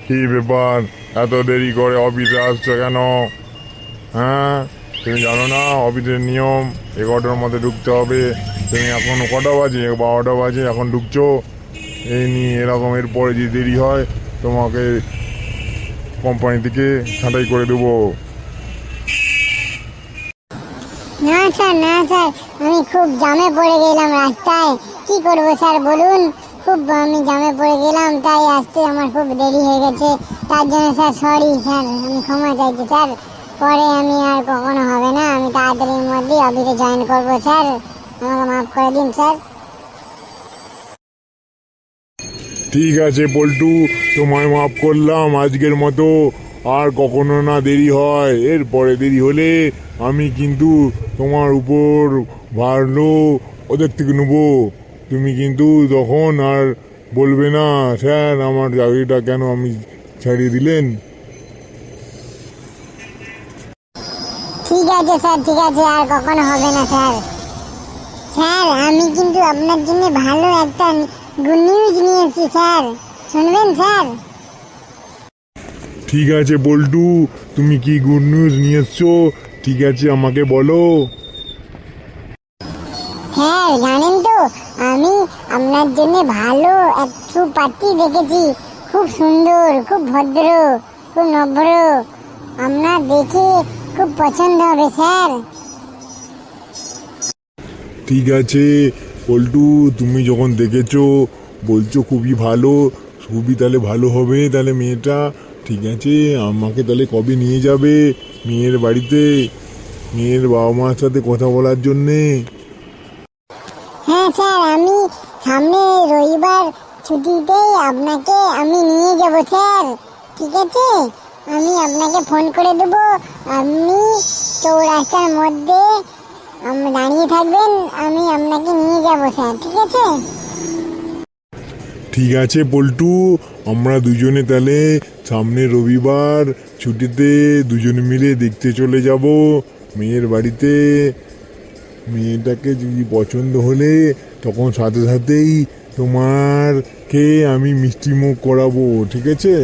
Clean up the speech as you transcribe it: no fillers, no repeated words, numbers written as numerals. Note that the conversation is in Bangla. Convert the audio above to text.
কি ব্যাপার, এত দেরি করে অফিসে আসছো কেন? হ্যাঁ, তুমি জানো না অফিসের নিয়ম 11টার মধ্যে ঢুকতে হবে? তুমি এখন কটা বাজে? 12টা বাজে, এখন ঢুকছো? এই নিয়ে এরকম এরপরে যে দেরি হয় তোমাকে কোম্পানি থেকে ছাঁটাই করে দেবো। না স্যার, না স্যার, আমি খুব জামে পড়ে গেলাম রাস্তায়। কি করবো স্যার বলুন? খুব আমি জামে পড়ে গেলাম, তাই আসতে আমার খুব দেরি হয়ে গেছে। তার জন্য স্যার সরি স্যার, আমি ক্ষমা চাইছি স্যার। পরে আমি আর কখনো হবে না, আমি তাড়াতাড়ির মধ্যেই অফিসে জয়েন করবো স্যার। আমাকে মাফ করে দিন স্যার। ঠিক আছে পল্টু, তোমায় মাফ করলাম আজকের মতো। আর কখনো না দেরি হয়, এরপরে দেরি হলে আমি কিন্তু তোমার উপর ভারলো ওদের থেকে নেবো। তুমি কিন্তু তখন আর বলবে না স্যার আমার চাকরিটা কেন আমি ছাড়িয়ে দিলেন। ঠিক আছে স্যার, ঠিক আছে, আর কখনো হবে না স্যার। স্যার আমি কিন্তু আপনার জন্য ভালো একটা গুড নিউজ নিয়েছি স্যার, শুনবেন স্যার? ঠিক আছে পল্টু, তুমি কি গুড নিউজ নিয়ে এসছো? ঠিক আছে আমাকে বলো। স্যার জানেন তো, আমি আপনার জন্য ভালো একটু পাত্রী দেখেছি। খুব সুন্দর, খুব ভদ্র, খুব নম্র। আপনার দেখে খুব পছন্দ হবে স্যার। ঠিক আছে পল্টু, তুমি যখন দেখেছো বলছো খুবই ভালো, খুবই তাহলে ভালো হবে তাহলে মেয়েটা। ঠিক আছে, আমাকে তাহলে কবে নিয়ে যাবে মেয়ের বাড়িতে, মেয়ের বাবা মার সাথে কথা বলার জন্যে? হ্যাঁ স্যার, আমি সামনে রবিবার ছুটিতেই আপনাকে আমি নিয়ে যাব স্যার। ঠিক আছে, আমি আপনাকে ফোন করে দেবো। আপনি চৌরাস্তার মধ্যে দাঁড়িয়ে থাকবেন, আমি আপনাকে নিয়ে যাব স্যার। ঠিক আছে? ঠিক আছে পল্টু, আমরা দুজনে তাহলে সামনে রবিবার ছুটিতে দুজনে মিলে দেখতে চলে যাব মেয়ের বাড়িতে। মেয়েটাকে যদি পছন্দ হলে তখন সাথে সাথেই তোমারকে আমি মিষ্টি মুখ করাবো। ঠিক আছে?